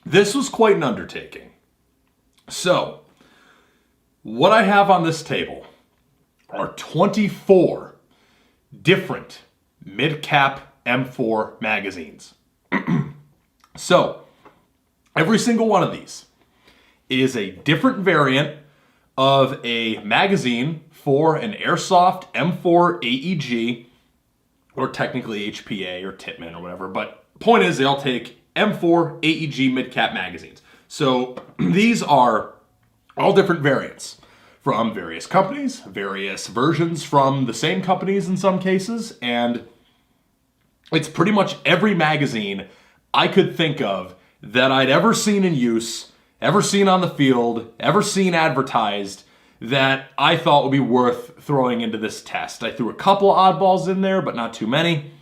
This was quite an undertaking. So, what I have on this table are 24 different MidCap M4 magazines. So, every single one of these is a different variant of a magazine for an Airsoft M4 AEG, or technically HPA or Titman or whatever, but point is they all take M4 AEG MidCap magazines. So these are all different variants from various companies, various versions from the same companies in some cases, and it's pretty much every magazine I could think of that I'd ever seen in use, ever seen on the field, ever seen advertised, that I thought would be worth throwing into this test. I threw a couple oddballs in there, but not too many.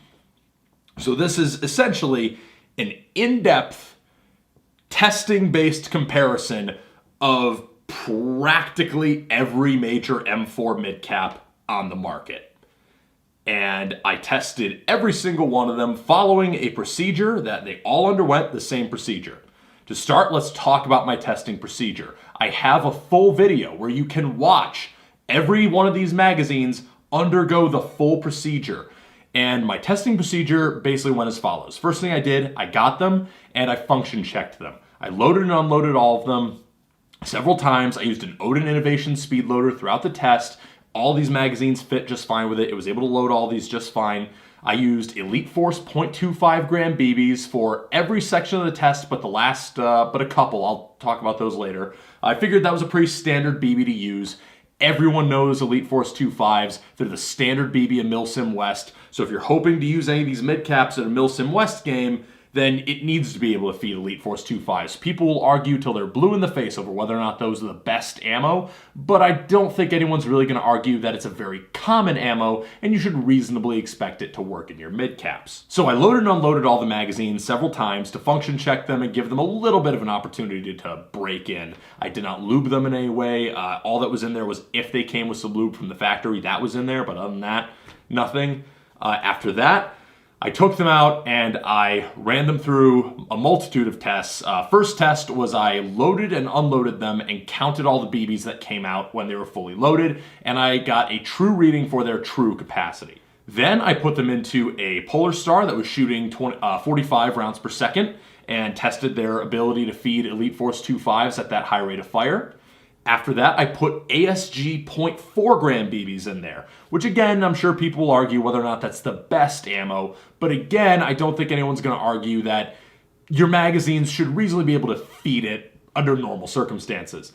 So this is essentially an in-depth testing-based comparison of practically every major M4 MidCap on the market. And I tested every single one of them following a procedure that they all underwent the same procedure. To start, let's talk about my testing procedure. I have a full video where you can watch every one of these magazines undergo the full procedure. And my testing procedure basically went as follows. First thing I did, I got them and I function checked them. I loaded and unloaded all of them several times. I used an Odin Innovation speed loader throughout the test. All these magazines fit just fine with it. It was able to load all these just fine. I used Elite Force 0.25 gram BBs for every section of the test, but but a couple. I'll talk about those later. I figured that was a pretty standard BB to use. Everyone knows Elite Force 25s. They're the standard BB in Milsim West. So if you're hoping to use any of these MidCaps at a Milsim West game, then it needs to be able to feed Elite Force 25s. People will argue till they're blue in the face over whether or not those are the best ammo, but I don't think anyone's really going to argue that it's a very common ammo, and you should reasonably expect it to work in your MidCaps. So I loaded and unloaded all the magazines several times to function check them and give them a little bit of an opportunity to break in. I did not lube them in any way. All that was in there was if they came with some lube from the factory, that was in there, but other than that, nothing. After that, I took them out and I ran them through a multitude of tests. First test was I loaded and unloaded them and counted all the BBs that came out when they were fully loaded, and I got a true reading for their true capacity. Then I put them into a Polar Star that was shooting 45 rounds per second and tested their ability to feed Elite Force 25s at that high rate of fire. After that, I put ASG 0.4 gram BBs in there, which again, I'm sure people will argue whether or not that's the best ammo. But again, I don't think anyone's going to argue that your magazines should reasonably be able to feed it under normal circumstances.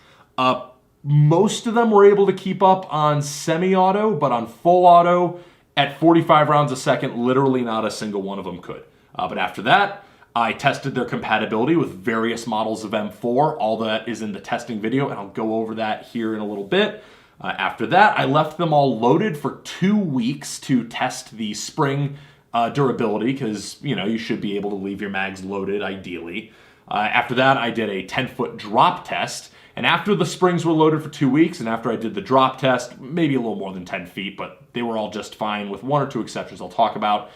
Most of them were able to keep up on semi-auto, but on full auto at 45 rounds a second, literally not a single one of them could. But after that, I tested their compatibility with various models of M4. All that is in the testing video, and I'll go over that here in a little bit. After that, I left them all loaded for 2 weeks to test the spring durability, because you should be able to leave your mags loaded ideally. After that, I did a 10-foot drop test, and after the springs were loaded for 2 weeks, and after I did the drop test, maybe a little more than 10 feet, but they were all just fine with one or two exceptions I'll talk about.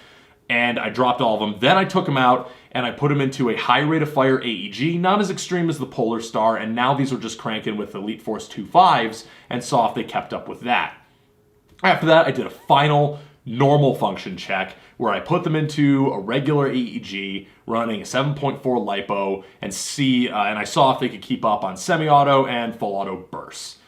And I dropped all of them. Then I took them out and I put them into a high rate of fire AEG, not as extreme as the Polar Star, and now these were just cranking with Elite Force 25s and saw if they kept up with that. After that, I did a final normal function check where I put them into a regular AEG running a 7.4 LiPo and I saw if they could keep up on semi-auto and full auto bursts.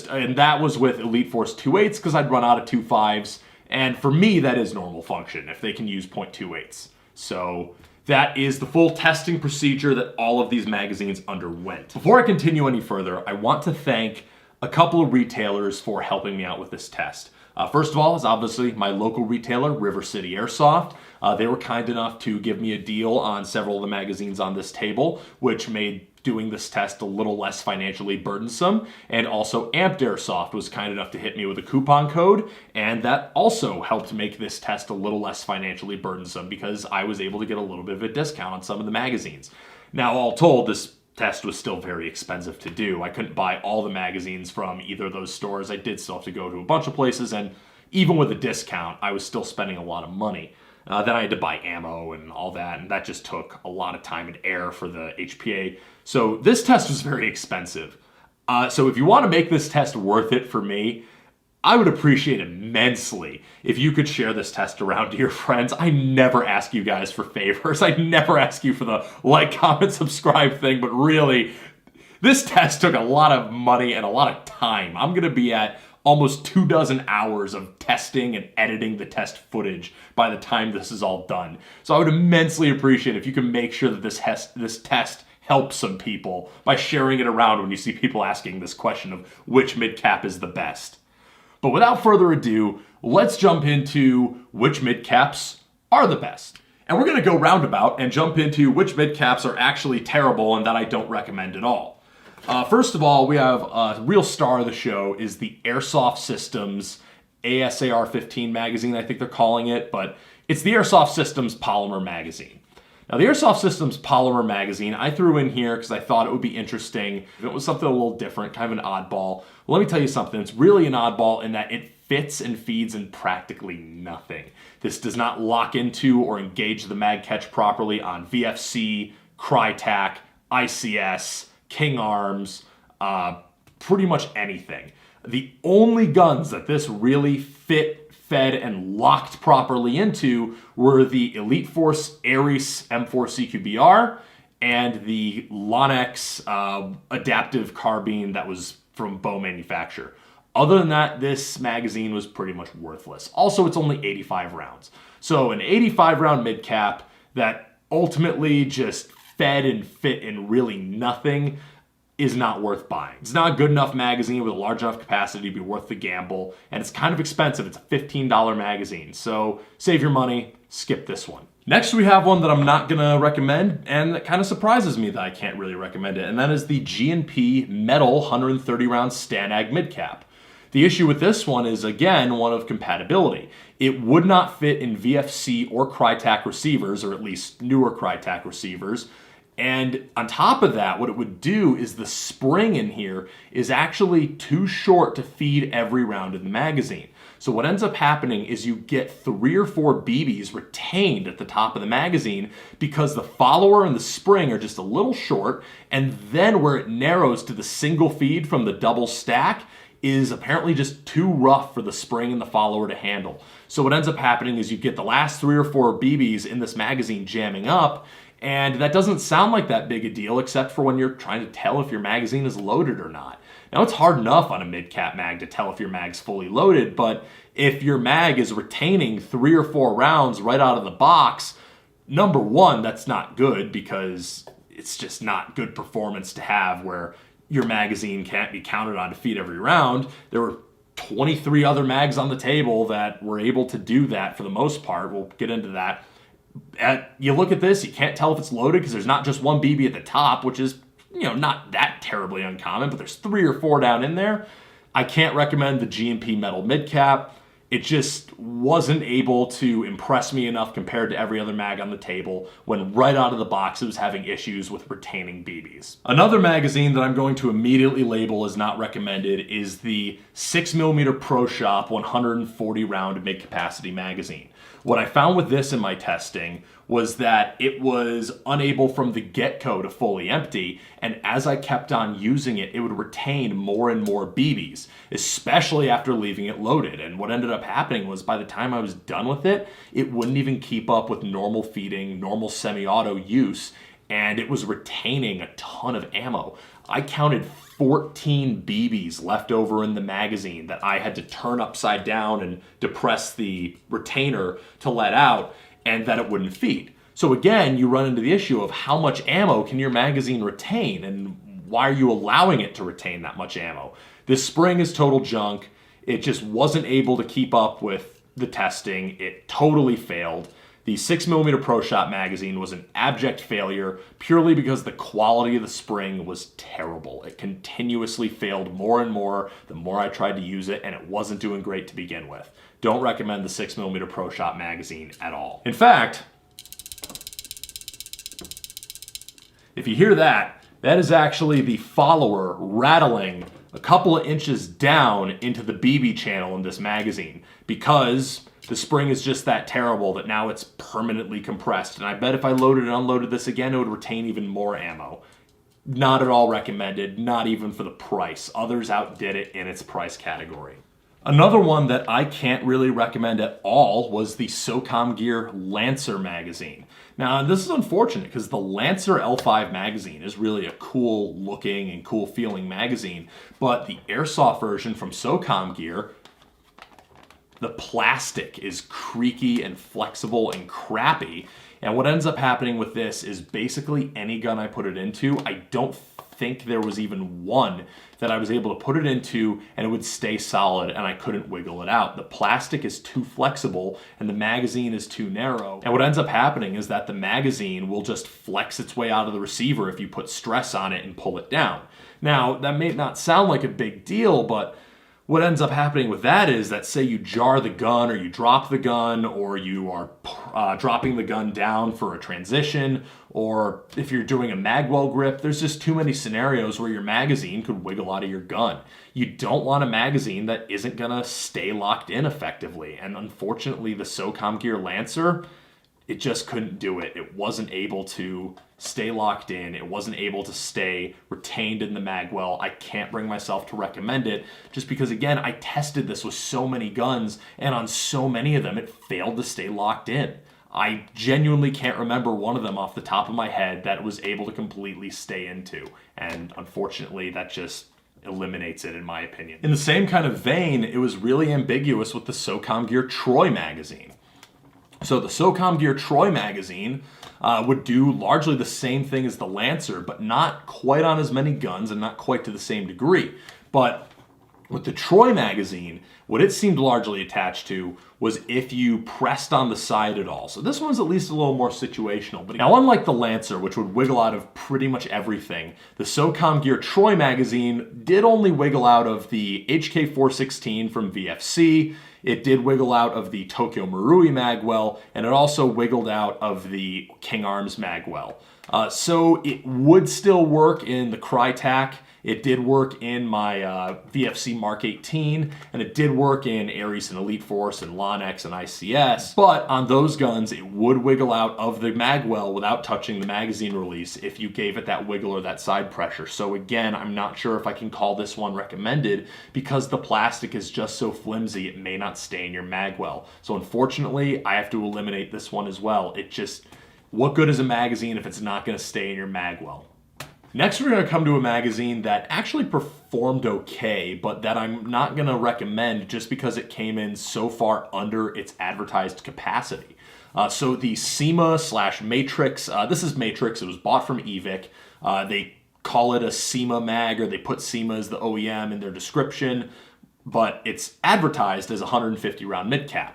And that was with Elite Force 2.8s because I'd run out of 2.5s. And for me, that is normal function if they can use 0.28s. So that is the full testing procedure that all of these magazines underwent. Before I continue any further, I want to thank a couple of retailers for helping me out with this test. First of all is obviously my local retailer, River City Airsoft. They were kind enough to give me a deal on several of the magazines on this table, which made doing this test a little less financially burdensome. And also Amped Airsoft was kind enough to hit me with a coupon code, and that also helped make this test a little less financially burdensome because I was able to get a little bit of a discount on some of the magazines. Now, all told, this test was still very expensive to do. I couldn't buy all the magazines from either of those stores. I did still have to go to a bunch of places, and even with a discount, I was still spending a lot of money. Then I had to buy ammo and all that, and that just took a lot of time and air for the HPA. So this test was very expensive. So if you want to make this test worth it for me, I would appreciate immensely if you could share this test around to your friends. I never ask you guys for favors. I never ask you for the like, comment, subscribe thing, but really, this test took a lot of money and a lot of time. I'm going to be at almost 24 hours of testing and editing the test footage by the time this is all done. So I would immensely appreciate if you can make sure that this test helps some people by sharing it around when you see people asking this question of which MidCap is the best. But without further ado, let's jump into which MidCaps are the best. And we're going to go roundabout and jump into which MidCaps are actually terrible and that I don't recommend at all. First of all, we have a real star of the show is the Airsoft Systems ASAR 15 magazine, I think they're calling it, but it's the Airsoft Systems Polymer magazine. Now, the Airsoft Systems Polymer magazine, I threw in here because I thought it would be interesting. If it was something a little different, kind of an oddball. Well, let me tell you something. It's really an oddball in that it fits and feeds in practically nothing. This does not lock into or engage the mag catch properly on VFC, Crytac, ICS, King Arms, pretty much anything. The only guns that this really fit, fed, and locked properly into were the Elite Force Ares M4 CQBR and the Lonex adaptive carbine that was from bow manufacturer. Other than that, this magazine was pretty much worthless. Also, it's only 85 rounds. So an 85 round MidCap that ultimately just fed and fit in really nothing is not worth buying. It's not a good enough magazine with a large enough capacity to be worth the gamble, and it's kind of expensive. It's a $15 magazine, so save your money, skip this one. Next, we have one that I'm not gonna recommend, and that kind of surprises me that I can't really recommend it, and that is the G&P Metal 130 round Stanag MidCap. The issue with this one is, again, one of compatibility. It would not fit in VFC or Crytac receivers, or at least newer Crytac receivers. And on top of that, what it would do is the spring in here is actually too short to feed every round in the magazine. So what ends up happening is you get 3 or 4 BBs retained at the top of the magazine because the follower and the spring are just a little short, and then where it narrows to the single feed from the double stack is apparently just too rough for the spring and the follower to handle. So what ends up happening is you get the last 3 or 4 BBs in this magazine jamming up, and that doesn't sound like that big a deal except for when you're trying to tell if your magazine is loaded or not. Now, it's hard enough on a MidCap mag to tell if your mag's fully loaded, but if your mag is retaining 3 or 4 rounds right out of the box, number one, that's not good because it's just not good performance to have where your magazine can't be counted on to feed every round. There were 23 other mags on the table that were able to do that for the most part. We'll get into that. You look at this, you can't tell if it's loaded because there's not just one BB at the top, which is, not that terribly uncommon, but there's 3 or 4 down in there. I can't recommend the G&P Metal MidCap. It just wasn't able to impress me enough compared to every other mag on the table when right out of the box it was having issues with retaining BBs. Another magazine that I'm going to immediately label as not recommended is the 6mm Pro Shop 140 round mid-capacity magazine. What I found with this in my testing was that it was unable from the get-go to fully empty, and as I kept on using it, it would retain more and more BBs, especially after leaving it loaded. And what ended up happening was by the time I was done with it, it wouldn't even keep up with normal feeding, normal semi-auto use, and it was retaining a ton of ammo. I counted 14 BBs left over in the magazine that I had to turn upside down and depress the retainer to let out, and that it wouldn't feed. So again, you run into the issue of how much ammo can your magazine retain, and why are you allowing it to retain that much ammo? This spring is total junk. It just wasn't able to keep up with the testing. It totally failed. The 6mm Pro Shop magazine was an abject failure purely because the quality of the spring was terrible. It continuously failed more and more the more I tried to use it, and it wasn't doing great to begin with. Don't recommend the 6mm Pro Shop magazine at all. In fact, if you hear that, that is actually the follower rattling a couple of inches down into the BB channel in this magazine because The spring is just that terrible that now it's permanently compressed. And I bet if I loaded and unloaded this again, it would retain even more ammo. Not at all recommended, not even for the price. Others outdid it in its price category. Another one that I can't really recommend at all was the SOCOM Gear Lancer magazine. Now, this is unfortunate because the Lancer L5 magazine is really a cool looking and cool feeling magazine, but the Airsoft version from SOCOM Gear, the plastic is creaky and flexible and crappy. And what ends up happening with this is basically any gun I put it into, I don't think there was even one that I was able to put it into and it would stay solid and I couldn't wiggle it out. The plastic is too flexible and the magazine is too narrow. And what ends up happening is that the magazine will just flex its way out of the receiver if you put stress on it and pull it down. Now, that may not sound like a big deal, but what ends up happening with that is that, say you jar the gun or you drop the gun or you are dropping the gun down for a transition, or if you're doing a magwell grip, there's just too many scenarios where your magazine could wiggle out of your gun. You don't want a magazine that isn't gonna stay locked in effectively. And unfortunately, the SOCOM Gear Lancer, it just couldn't do it. It wasn't able to stay locked in. It wasn't able to stay retained in the magwell. I can't bring myself to recommend it just because, again, I tested this with so many guns and on so many of them, it failed to stay locked in. I genuinely can't remember one of them off the top of my head that it was able to completely stay into. And unfortunately, that just eliminates it in my opinion. In the same kind of vein, it was really ambiguous with the SOCOM Gear Troy magazine. So the SOCOM Gear Troy magazine would do largely the same thing as the Lancer, but not quite on as many guns and not quite to the same degree. But with the Troy magazine, what it seemed largely attached to was if you pressed on the side at all. So this one's at least a little more situational. But now, unlike the Lancer, which would wiggle out of pretty much everything, the SOCOM Gear Troy magazine did only wiggle out of the HK416 from VFC. It did wiggle out of the Tokyo Marui magwell, and it also wiggled out of the King Arms magwell. So it would still work in the Crytac. It did work in my VFC Mark 18, and it did work in Ares and Elite Force and Lonex and ICS. But on those guns, it would wiggle out of the magwell without touching the magazine release if you gave it that wiggle or that side pressure. So again, I'm not sure if I can call this one recommended because the plastic is just so flimsy, it may not stay in your magwell. So unfortunately, I have to eliminate this one as well. It just, what good is a magazine if it's not going to stay in your magwell? Next, we're going to come to a magazine that actually performed okay, but that I'm not going to recommend just because it came in so far under its advertised capacity. So the SEMA/Matrix, this is Matrix, it was bought from EVIC. They call it a SEMA mag, or they put SEMA as the OEM in their description, but it's advertised as a 150 round MidCap.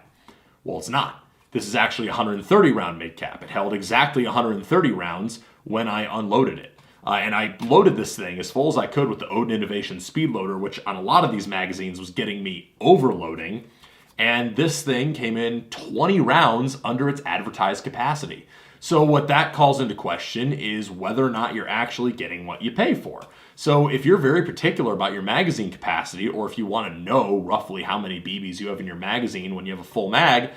Well, it's not. This is actually a 130 round MidCap. It held exactly 130 rounds when I unloaded it. And I loaded this thing as full as I could with the Odin Innovation Speed Loader, which on a lot of these magazines was getting me overloading. And this thing came in 20 rounds under its advertised capacity. So what that calls into question is whether or not you're actually getting what you pay for. So if you're very particular about your magazine capacity, or if you want to know roughly how many BBs you have in your magazine when you have a full mag,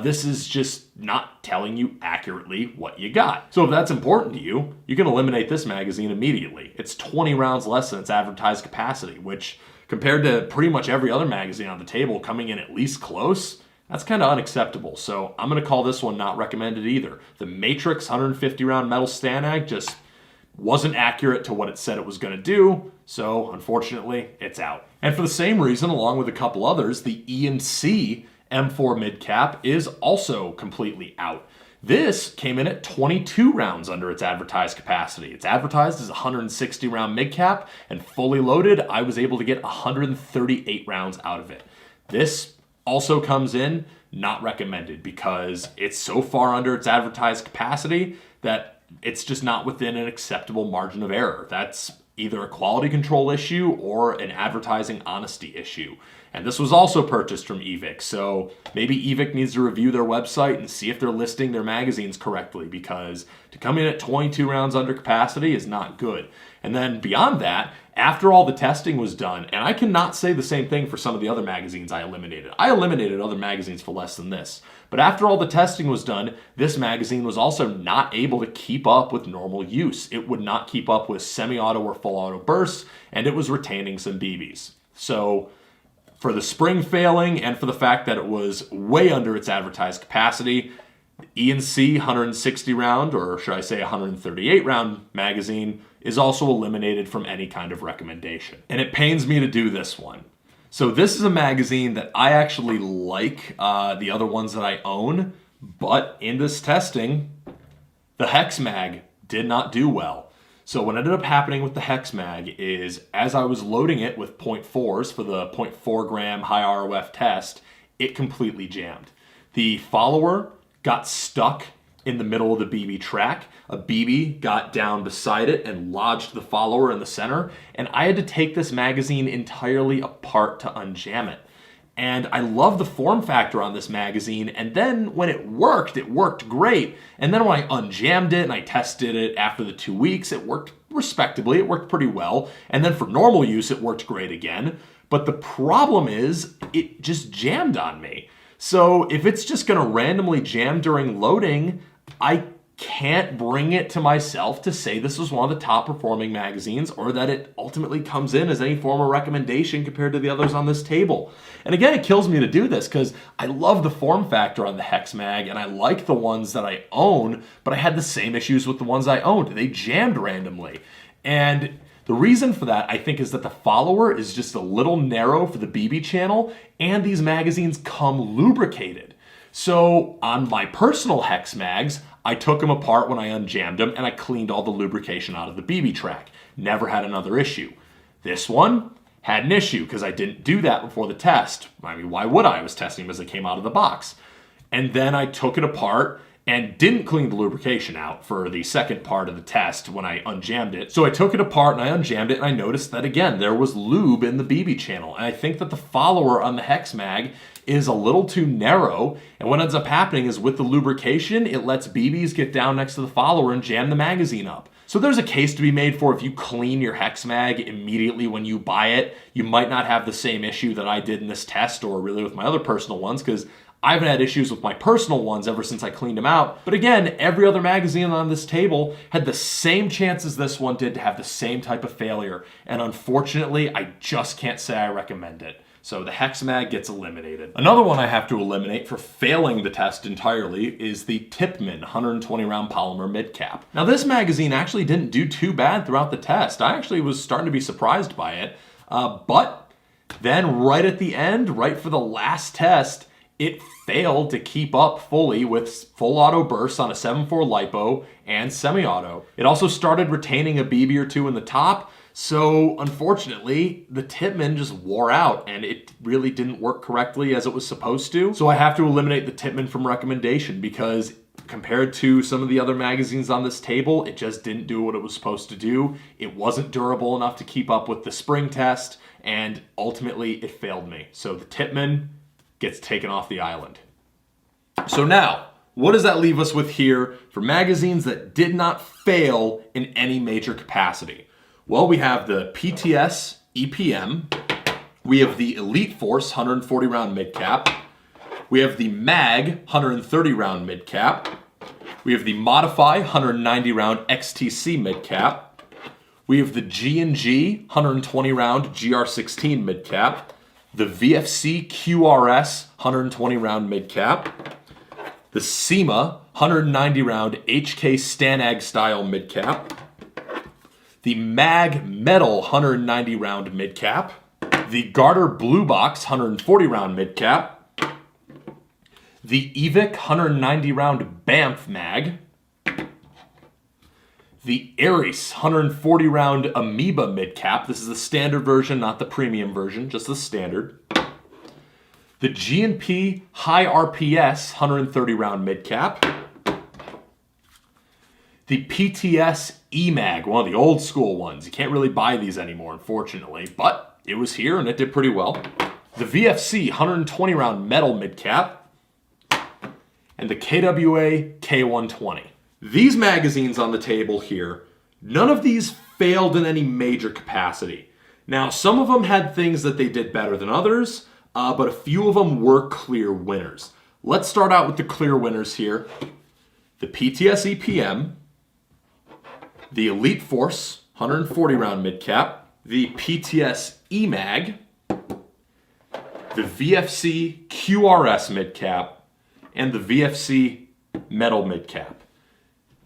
this is just not telling you accurately what you got. So if that's important to you, you can eliminate this magazine immediately. It's 20 rounds less than its advertised capacity, which compared to pretty much every other magazine on the table coming in at least close, that's kind of unacceptable. So I'm going to call this one not recommended either. The Matrix 150 round metal Stanag just wasn't accurate to what it said it was going to do, so unfortunately, it's out. And for the same reason, along with a couple others, the E&C M4 MidCap is also completely out. This came in at 22 rounds under its advertised capacity. It's advertised as a 160 round MidCap, and fully loaded, I was able to get 138 rounds out of it. This also comes in not recommended because it's so far under its advertised capacity that it's just not within an acceptable margin of error. That's either a quality control issue or an advertising honesty issue. And this was also purchased from Evic. So maybe Evic needs to review their website and see if they're listing their magazines correctly, because to come in at 22 rounds under capacity is not good. And then beyond that, after all the testing was done, and I cannot say the same thing for some of the other magazines I eliminated. I eliminated other magazines for less than this. But after all the testing was done, this magazine was also not able to keep up with normal use. It would not keep up with semi-auto or full auto bursts, and it was retaining some BBs. So for the spring failing and for the fact that it was way under its advertised capacity, the E&C 160 round, or should I say 138 round magazine, is also eliminated from any kind of recommendation. And it pains me to do this one. So this is a magazine that I actually like the other ones that I own, but in this testing, the Hex Mag did not do well. So what ended up happening with the Hex Mag is, as I was loading it with 0.4s for the 0.4 gram high ROF test, it completely jammed. The follower got stuck in the middle of the BB track. A BB got down beside it and lodged the follower in the center, and I had to take this magazine entirely apart to unjam it. And I love the form factor on this magazine, and then when it worked great. And then when I unjammed it and I tested it after the 2 weeks, it worked respectably, it worked pretty well. And then for normal use, it worked great again. But the problem is, it just jammed on me. So if it's just gonna randomly jam during loading, I can't bring it to myself to say this was one of the top performing magazines, or that it ultimately comes in as any form of recommendation compared to the others on this table. And again, it kills me to do this because I love the form factor on the Hex Mag and I like the ones that I own, but I had the same issues with the ones I owned. They jammed randomly. And the reason for that, I think, is that the follower is just a little narrow for the BB channel, and these magazines come lubricated. So on my personal Hex Mags, I took them apart when I unjammed them and I cleaned all the lubrication out of the BB track. Never had another issue. This one had an issue because I didn't do that before the test. I mean, why would I? I was testing them as they came out of the box. And then I took it apart and didn't clean the lubrication out for the second part of the test when I unjammed it. So I took it apart and I unjammed it, and I noticed that, again, there was lube in the BB channel. And I think that the follower on the Hex Mag is a little too narrow, and what ends up happening is with the lubrication, it lets BBs get down next to the follower and jam the magazine up. So there's a case to be made for if you clean your Hex Mag immediately when you buy it, you might not have the same issue that I did in this test, or really with my other personal ones, because I haven't had issues with my personal ones ever since I cleaned them out. But again, every other magazine on this table had the same chance as this one did to have the same type of failure. And unfortunately, I just can't say I recommend it. So the Hex Mag gets eliminated. Another one I have to eliminate for failing the test entirely is the Tipman 120 round polymer MidCap. Now this magazine actually didn't do too bad throughout the test. I actually was starting to be surprised by it. But then right at the end, right for the last test, it failed to keep up fully with full auto bursts on a 7.4 LiPo and semi-auto. It also started retaining a BB or two in the top, so unfortunately, the Tipman just wore out and it really didn't work correctly as it was supposed to. So I have to eliminate the Tipman from recommendation because compared to some of the other magazines on this table, it just didn't do what it was supposed to do. It wasn't durable enough to keep up with the spring test, and ultimately it failed me. So the Tipman gets taken off the island. So now, what does that leave us with here for magazines that did not fail in any major capacity? Well, we have the PTS EPM, we have the Elite Force 140 round MidCap, we have the MAG 130 round MidCap, we have the Modify 190 round XTC MidCap, we have the G&G 120 round GR16 MidCap, the VFC QRS 120 round MidCap, the SEMA 190 round HK Stanag style MidCap, the MAG Metal 190 round MidCap, the Garter Blue Box 140 round MidCap, the EVIC 190 round BAMF Mag, the Ares 140 round Amoeba MidCap. This is the standard version, not the premium version, just the standard. The G&P High RPS 130 round MidCap. The PTS EMAG, one of the old school ones. You can't really buy these anymore, unfortunately, but it was here and it did pretty well. the VFC 120 round metal MidCap, and the KWA K120. These magazines on the table here, none of these failed in any major capacity. Now, some of them had things that they did better than others, but a few of them were clear winners. Let's start out with the clear winners here. The PTS EPM, the Elite Force 140 round MidCap, the PTS EMAG, the VFC QRS MidCap, and the VFC Metal MidCap.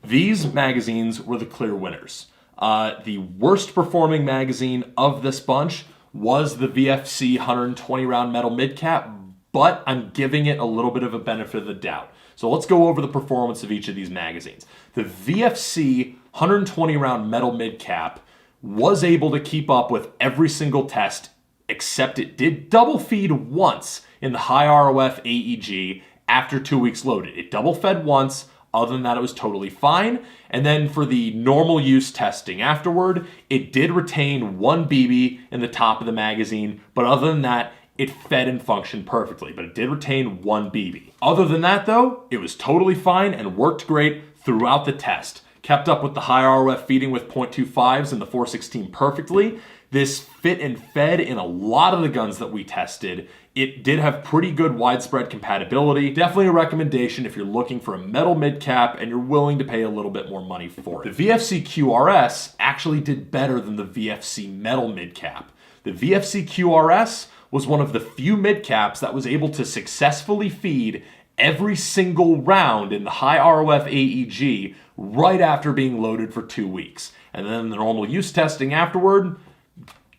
These magazines were the clear winners. The worst performing magazine of this bunch was the VFC 120 round Metal MidCap, but I'm giving it a little bit of a benefit of the doubt. So let's go over the performance of each of these magazines. The VFC 120 round Metal MidCap was able to keep up with every single test, except it did double feed once in the high ROF AEG after 2 weeks loaded. It double fed once. Other than that, it was totally fine. And then for the normal use testing afterward, it did retain 1 BB in the top of the magazine, but other than that, it fed and functioned perfectly, but it did retain 1 BB. Other than that though, it was totally fine and worked great throughout the test. Kept up with the high ROF feeding with .25s and the 416 perfectly. This fit and fed in a lot of the guns that we tested. It did have pretty good widespread compatibility. Definitely a recommendation if you're looking for a metal MidCap and you're willing to pay a little bit more money for it. The VFC QRS actually did better than the VFC metal MidCap. The VFC QRS was one of the few MidCaps that was able to successfully feed every single round in the high ROF AEG right after being loaded for 2 weeks. And then the normal use testing afterward,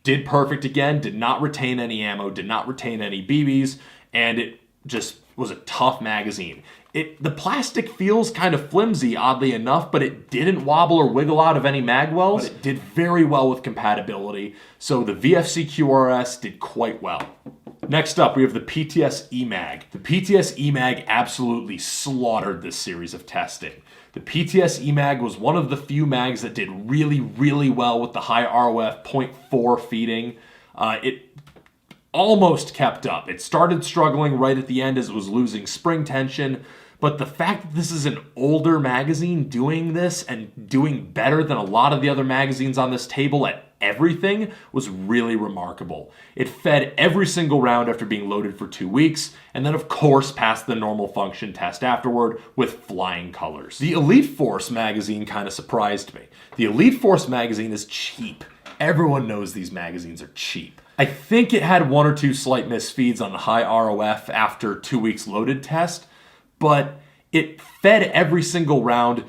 did perfect again, did not retain any ammo, did not retain any BBs, and it just was a tough magazine. The plastic feels kind of flimsy, oddly enough, but it didn't wobble or wiggle out of any mag wells. But it did very well with compatibility, so the VFC QRS did quite well. Next up, we have the PTS EMAG. The PTS EMAG absolutely slaughtered this series of testing. The PTS EMAG was one of the few mags that did really, really well with the high ROF .4 feeding. It almost kept up. It started struggling right at the end as it was losing spring tension, but the fact that this is an older magazine doing this and doing better than a lot of the other magazines on this table at everything was really remarkable. It fed every single round after being loaded for 2 weeks, and then of course passed the normal function test afterward with flying colors. The Elite Force magazine kind of surprised me. The Elite Force magazine is cheap. Everyone knows these magazines are cheap. I think it had 1 or 2 slight misfeeds on the high ROF after 2 weeks loaded test, but it fed every single round,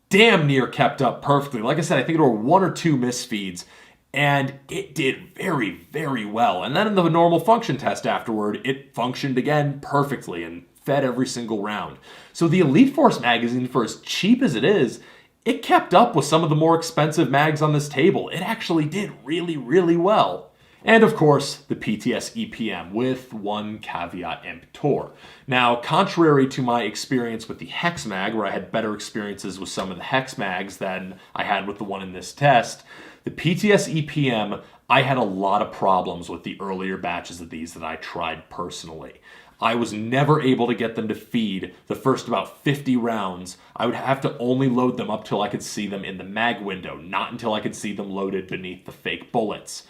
damn near kept up perfectly. Like I said, I think there were 1 or 2 misfeeds, and it did very, very well. And then in the normal function test afterward, it functioned again perfectly and fed every single round. So the Elite Force magazine, for as cheap as it is, it kept up with some of the more expensive mags on this table. It actually did really, really well. And of course, the PTS EPM with one caveat emptor. Now, contrary to my experience with the Hex mag, where I had better experiences with some of the Hex mags than I had with the one in this test, the PTS EPM, I had a lot of problems with the earlier batches of these that I tried personally. I was never able to get them to feed the first about 50 rounds. I would have to only load them up till I could see them in the mag window, not until I could see them loaded beneath the fake bullets.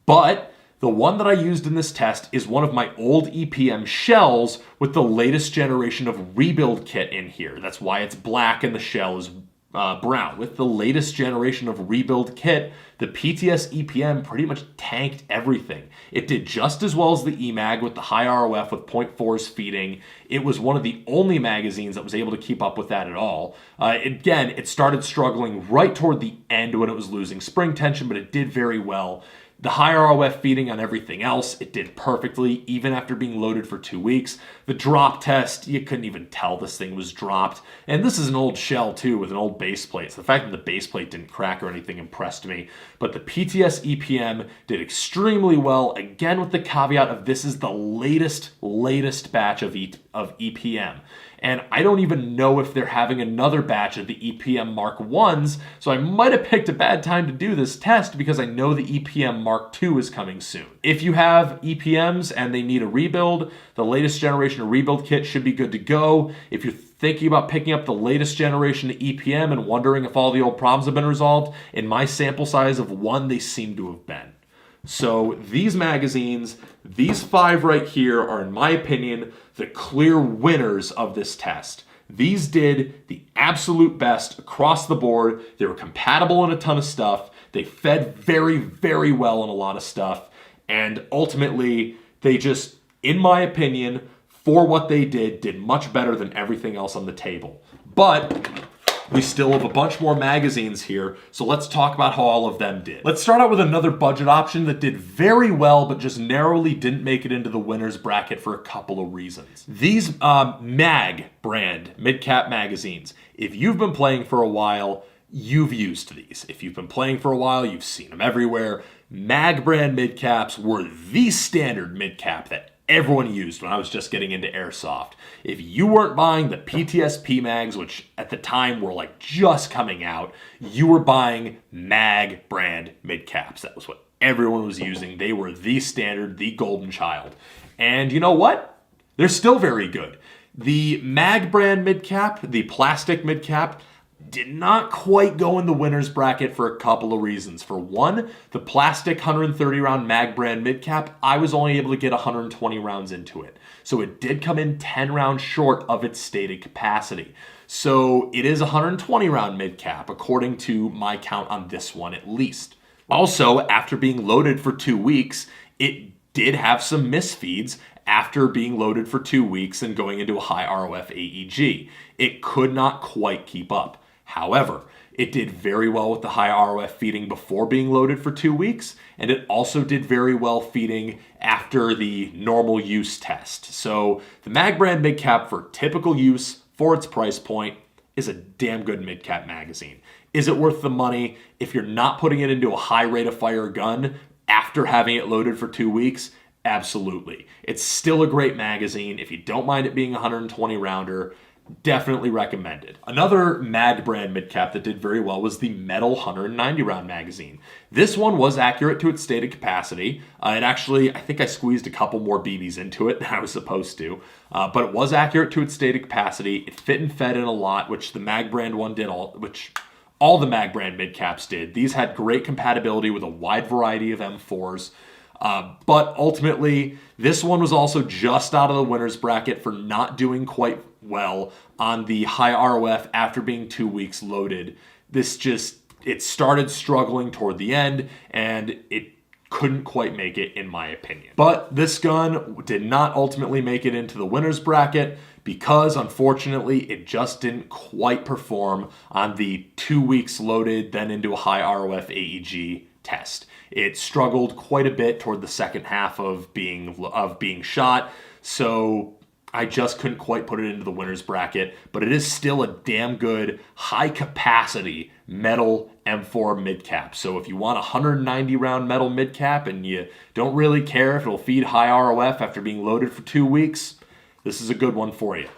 But the one that I used in this test is one of my old EPM shells with the latest generation of rebuild kit in here. That's why it's black and the shell is brown. With the latest generation of rebuild kit, the PTS EPM pretty much tanked everything. It did just as well as the EMAG with the high ROF with .4s feeding. It was one of the only magazines that was able to keep up with that at all. Again, it started struggling right toward the end when it was losing spring tension, but it did very well. The high ROF feeding on everything else, it did perfectly, even after being loaded for 2 weeks. The drop test, you couldn't even tell this thing was dropped. And this is an old shell too, with an old base plate. So the fact that the base plate didn't crack or anything impressed me. But the PTS EPM did extremely well, again with the caveat of this is the latest batch of EPM. and I don't even know if they're having another batch of the EPM Mark 1s, so I might have picked a bad time to do this test because I know the EPM Mark 2 is coming soon. If you have EPMs and they need a rebuild, the latest generation of rebuild kit should be good to go. If you're thinking about picking up the latest generation of EPM and wondering if all the old problems have been resolved, in my sample size of 1, they seem to have been. So these magazines, these 5 right here, are, in my opinion, the clear winners of this test. These did the absolute best across the board. They were compatible in a ton of stuff. They fed very, very well in a lot of stuff. And ultimately, they just, in my opinion, for what they did much better than everything else on the table. But we still have a bunch more magazines here, so let's talk about how all of them did. Let's start out with another budget option that did very well, but just narrowly didn't make it into the winner's bracket for a couple of reasons. These MAG brand MidCap magazines, if you've been playing for a while, you've used these. If you've been playing for a while, you've seen them everywhere. MAG brand MidCaps were the standard MidCap that everyone used when I was just getting into Airsoft. If you weren't buying the PTSP mags, which at the time were like just coming out, you were buying MAG brand MidCaps. That was what everyone was using. They were the standard, the golden child. And you know what? They're still very good. The MAG brand MidCap, the plastic MidCap, did not quite go in the winner's bracket for a couple of reasons. For one, the plastic 130 round MAG brand MidCap, I was only able to get 120 rounds into it. So it did come in 10 rounds short of its stated capacity. So it is a 120 round MidCap, according to my count on this one at least. Also, after being loaded for 2 weeks, it did have some misfeeds after being loaded for 2 weeks and going into a high ROF AEG. It could not quite keep up. However, it did very well with the high ROF feeding before being loaded for 2 weeks, and it also did very well feeding after the normal use test. So the MAG brand MidCap for typical use for its price point is a damn good MidCap magazine. Is it worth the money if you're not putting it into a high rate of fire gun after having it loaded for 2 weeks? Absolutely. It's still a great magazine. If you don't mind it being a 120 rounder, definitely recommended. Another MAG brand MidCap that did very well was the metal 190 round magazine. This one was accurate to its stated capacity. It actually, I think I squeezed a couple more BBs into it than I was supposed to, but it was accurate to its stated capacity. It fit and fed in a lot, which the MAG brand one did, which all the MAG brand MidCaps did. These had great compatibility with a wide variety of M4s. But ultimately, this one was also just out of the winner's bracket for not doing quite well on the high ROF after being 2 weeks loaded. It started struggling toward the end, and it couldn't quite make it, in my opinion. But this gun did not ultimately make it into the winner's bracket because, unfortunately, it just didn't quite perform on the 2 weeks loaded, then into a high ROF AEG test. It struggled quite a bit toward the second half of being shot, so I just couldn't quite put it into the winner's bracket, but it is still a damn good high capacity metal M4 MidCap. So if you want a 190 round metal MidCap and you don't really care if it'll feed high ROF after being loaded for 2 weeks, this is a good one for you.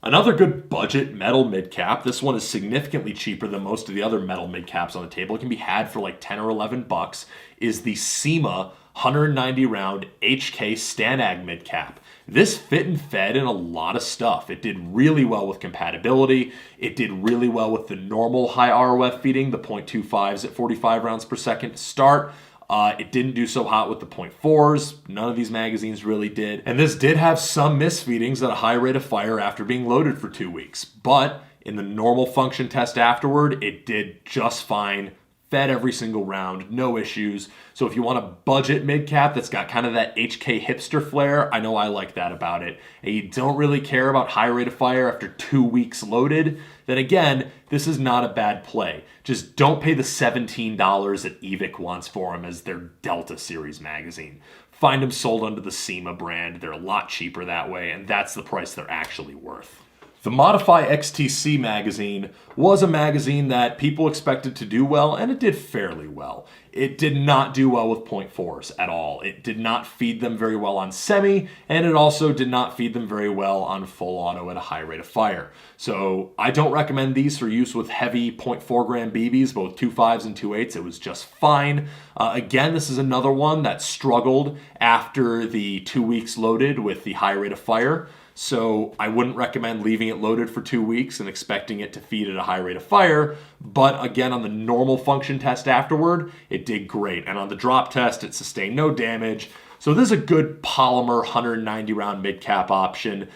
Another good budget metal MidCap, this one is significantly cheaper than most of the other metal MidCaps on the table. It can be had for like 10 or 11 bucks, is the SEMA 190 round HK Stanag MidCap. This fit and fed in a lot of stuff. It did really well with compatibility. It did really well with the normal high ROF feeding, the .25s at 45 rounds per second to start. It didn't do so hot with the .4s. None of these magazines really did. And this did have some misfeedings at a high rate of fire after being loaded for 2 weeks. But in the normal function test afterward, it did just fine. Fed every single round, no issues. So if you want a budget MidCap that's got kind of that HK hipster flair, I know I like that about it, and you don't really care about high rate of fire after 2 weeks loaded, then again, this is not a bad play. Just don't pay the $17 that Evic wants for them as their Delta Series magazine. Find them sold under the SEMA brand. They're a lot cheaper that way, and that's the price they're actually worth. The Modify XTC magazine was a magazine that people expected to do well, and it did fairly well. It did not do well with .4s at all. It did not feed them very well on semi, and it also did not feed them very well on full auto at a high rate of fire. So I don't recommend these for use with heavy .4 gram BBs, both 2.5s and 2.8s. It was just fine. Again, this is another one that struggled after the 2 weeks loaded with the high rate of fire. So I wouldn't recommend leaving it loaded for 2 weeks and expecting it to feed at a high rate of fire. But again, on the normal function test afterward, it did great. And on the drop test, it sustained no damage. So this is a good polymer 190 round mid-cap option.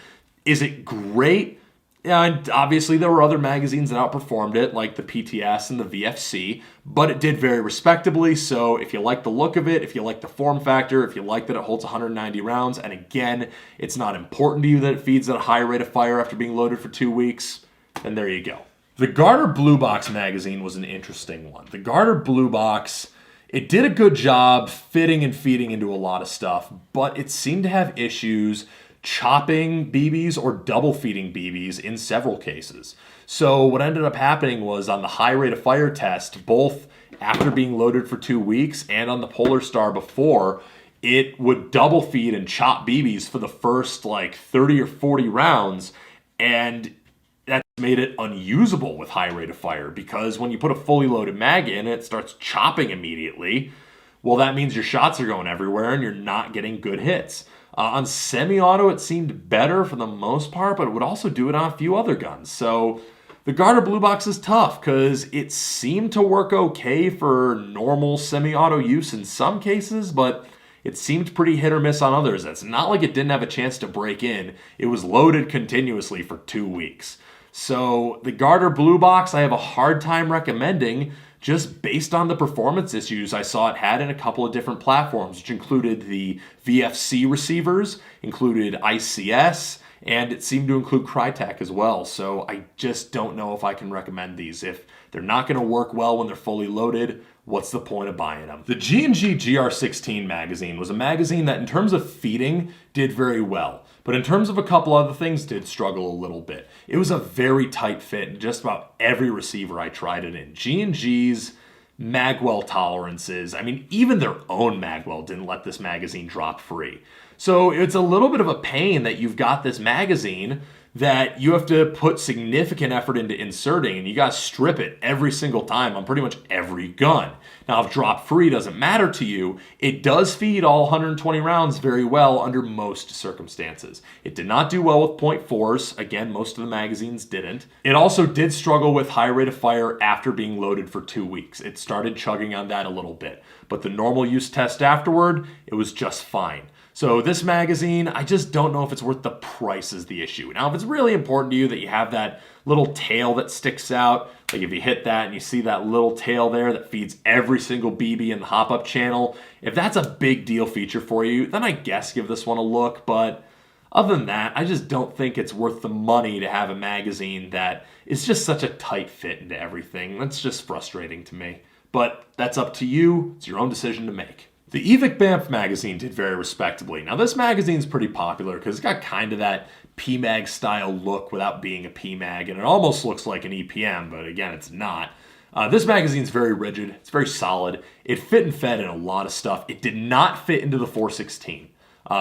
Is it great? And obviously there were other magazines that outperformed it, like the PTS and the VFC, but it did very respectably. So if you like the look of it, if you like the form factor, if you like that it holds 190 rounds, and again, it's not important to you that it feeds at a high rate of fire after being loaded for 2 weeks, then there you go. The Garter Blue Box magazine was an interesting one. The Garter Blue Box, it did a good job fitting and feeding into a lot of stuff, but it seemed to have issues chopping BBs or double feeding BBs in several cases. So what ended up happening was on the high rate of fire test, both after being loaded for 2 weeks and on the Polar Star before, it would double feed and chop BBs for the first like 30 or 40 rounds, and that made it unusable with high rate of fire, because when you put a fully loaded mag in, it starts chopping immediately. Well, that means your shots are going everywhere and you're not getting good hits. On semi-auto, it seemed better for the most part, but it would also do it on a few other guns. So the Garter Blue Box is tough because it seemed to work okay for normal semi-auto use in some cases, but it seemed pretty hit or miss on others. It's not like it didn't have a chance to break in. It was loaded continuously for 2 weeks. So the Garter Blue Box, I have a hard time recommending, just based on the performance issues I saw it had in a couple of different platforms, which included the VFC receivers, included ICS, and it seemed to include Crytek as well. So I just don't know if I can recommend these. If they're not going to work well when they're fully loaded, what's the point of buying them? The G&G GR16 magazine was a magazine that in terms of feeding did very well, but in terms of a couple other things did struggle a little bit. It was a very tight fit in just about every receiver I tried it in. G&G's magwell tolerances, I mean, even their own magwell didn't let this magazine drop free. So it's a little bit of a pain that you've got this magazine that you have to put significant effort into inserting, and you got to strip it every single time on pretty much every gun. Now, if drop free doesn't matter to you, it does feed all 120 rounds very well under most circumstances. It did not do well with .4s. Again, most of the magazines didn't. It also did struggle with high rate of fire after being loaded for 2 weeks. It started chugging on that a little bit, but the normal use test afterward, it was just fine. So this magazine, I just don't know if it's worth the price is the issue. Now, if it's really important to you that you have that little tail that sticks out, like if you hit that and you see that little tail there that feeds every single BB in the hop-up channel, if that's a big deal feature for you, then I guess give this one a look. But other than that, I just don't think it's worth the money to have a magazine that is just such a tight fit into everything. That's just frustrating to me. But that's up to you. It's your own decision to make. The EVIC BAMF magazine did very respectably. Now, this magazine's pretty popular because it's got kind of that PMAG style look without being a PMAG, and it almost looks like an EPM, but again, it's not. This magazine's very rigid. It's very solid. It fit and fed in a lot of stuff. It did not fit into the 416.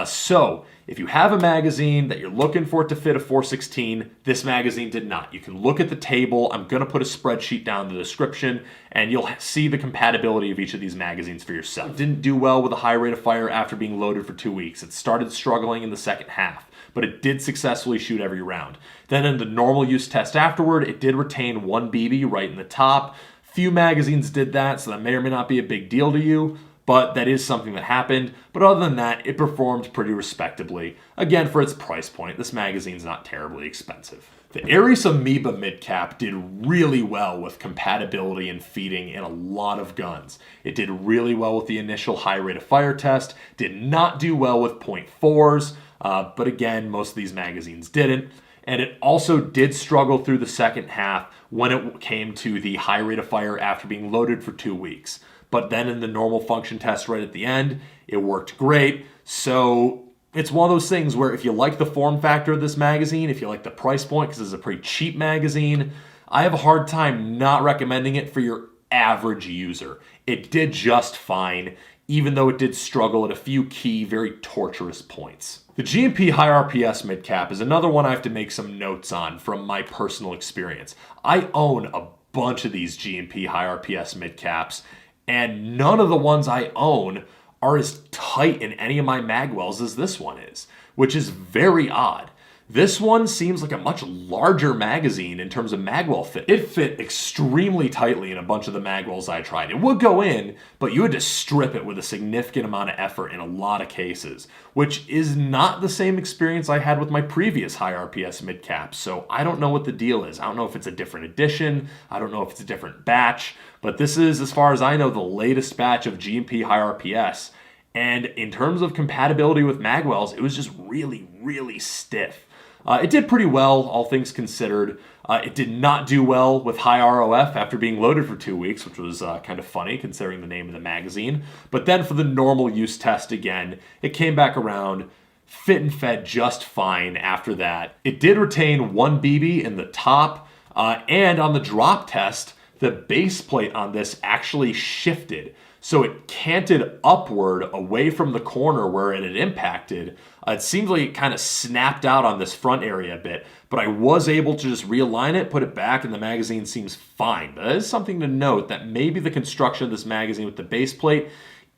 So if you have a magazine that you're looking for it to fit a 416, this magazine did not. You can look at the table. I'm going to put a spreadsheet down in the description, and you'll see the compatibility of each of these magazines for yourself. It didn't do well with a high rate of fire after being loaded for 2 weeks. It started struggling in the second half, but it did successfully shoot every round. Then in the normal use test afterward, it did retain 1 BB right in the top. Few magazines did that, so that may or may not be a big deal to you, but that is something that happened. But other than that, it performed pretty respectably. Again, for its price point, this magazine's not terribly expensive. The Ares Amoeba MidCap did really well with compatibility and feeding in a lot of guns. It did really well with the initial high rate of fire test, did not do well with .4s, but again, most of these magazines didn't. And it also did struggle through the second half when it came to the high rate of fire after being loaded for 2 weeks. But then in the normal function test right at the end, it worked great. So It's one of those things where if you like the form factor of this magazine, if you like the price point, because it's a pretty cheap magazine, I have a hard time not recommending it for your average user. It did just fine, even though it did struggle at a few key, very torturous points. The G&P High RPS MidCap is another one I have to make some notes on from my personal experience. I own a bunch of these G&P High RPS MidCaps, and none of the ones I own are as tight in any of my magwells as this one is, which is very odd. This one seems like a much larger magazine in terms of magwell fit. It fit extremely tightly in a bunch of the magwells I tried. It would go in, but you had to strip it with a significant amount of effort in a lot of cases, which is not the same experience I had with my previous high RPS midcaps. So I don't know what the deal is. I don't know if it's a different edition. I don't know if it's a different batch, but this is, as far as I know, the latest batch of G&P high RPS. And in terms of compatibility with magwells, it was just really, really stiff. It did pretty well, all things considered. It did not do well with high ROF after being loaded for 2 weeks, which was kind of funny considering the name of the magazine. But then for the normal use test again, it came back around, fit and fed just fine after that. It did retain 1 BB in the top, and on the drop test, the base plate on this actually shifted. So it canted upward away from the corner where it had impacted. It seems like it kind of snapped out on this front area a bit, but I was able to just realign it, put it back, and the magazine seems fine. But that is something to note, that maybe the construction of this magazine with the base plate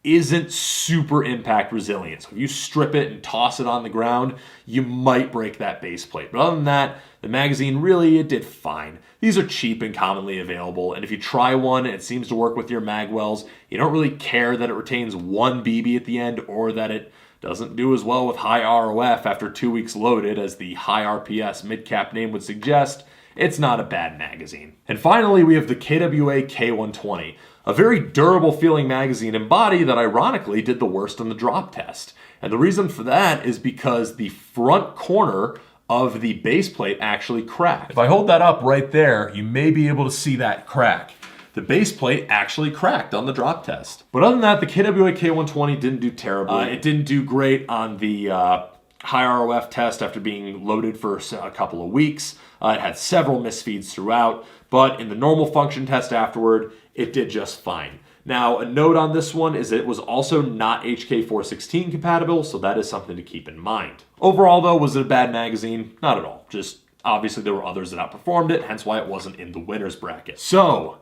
isn't super impact resilient. So if you strip it and toss it on the ground, you might break that base plate. But other than that, the magazine really, it did fine. These are cheap and commonly available, and if you try one and it seems to work with your magwells, you don't really care that it retains 1 BB at the end or that it doesn't do as well with high ROF after 2 weeks loaded as the high RPS midcap name would suggest. It's not a bad magazine. And finally, we have the KWA K120, a very durable feeling magazine and body that ironically did the worst on the drop test. And the reason for that is because the front corner of the base plate actually cracked. If I hold that up right there, you may be able to see that crack. The base plate actually cracked on the drop test. But other than that, the KWA K120 didn't do terribly. It didn't do great on the high ROF test after being loaded for a couple of weeks. It had several misfeeds throughout, but in the normal function test afterward, it did just fine. Now, a note on this one is it was also not HK416 compatible, so that is something to keep in mind. Overall, though, was it a bad magazine? Not at all. Just obviously there were others that outperformed it, hence why it wasn't in the winner's bracket. So,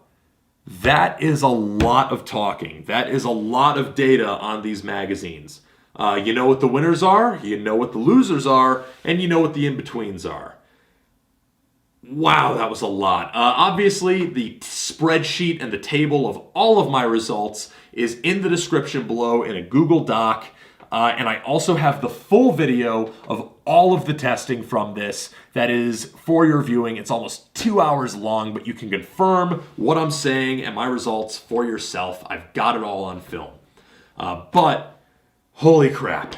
that is a lot of talking. That is a lot of data on these magazines. You know what the winners are, you know what the losers are, and you know what the in-betweens are. Wow, that was a lot. Obviously, the spreadsheet and the table of all of my results is in the description below in a Google Doc. And I also have the full video of all of the testing from this that is for your viewing. It's almost 2 hours long, but you can confirm what I'm saying and my results for yourself. I've got it all on film. But holy crap.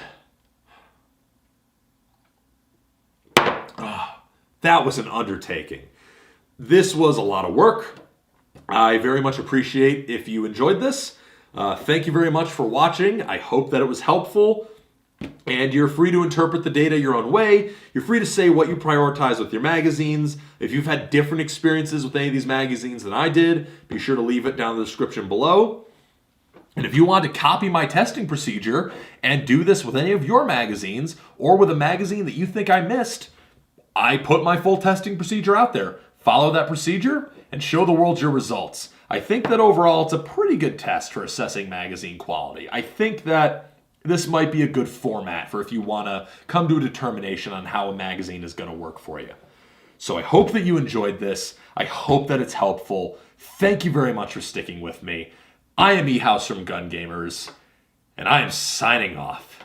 That was an undertaking. This was a lot of work. I very much appreciate if you enjoyed this. Thank you very much for watching. I hope that it was helpful. And you're free to interpret the data your own way. You're free to say what you prioritize with your magazines. If you've had different experiences with any of these magazines than I did, be sure to leave it down in the description below. And if you want to copy my testing procedure and do this with any of your magazines or with a magazine that you think I missed, I put my full testing procedure out there. Follow that procedure and show the world your results. I think that overall it's a pretty good test for assessing magazine quality. I think that this might be a good format for if you want to come to a determination on how a magazine is going to work for you. So I hope that you enjoyed this. I hope that it's helpful. Thank you very much for sticking with me. I am E-House from Gun Gamers, and I am signing off.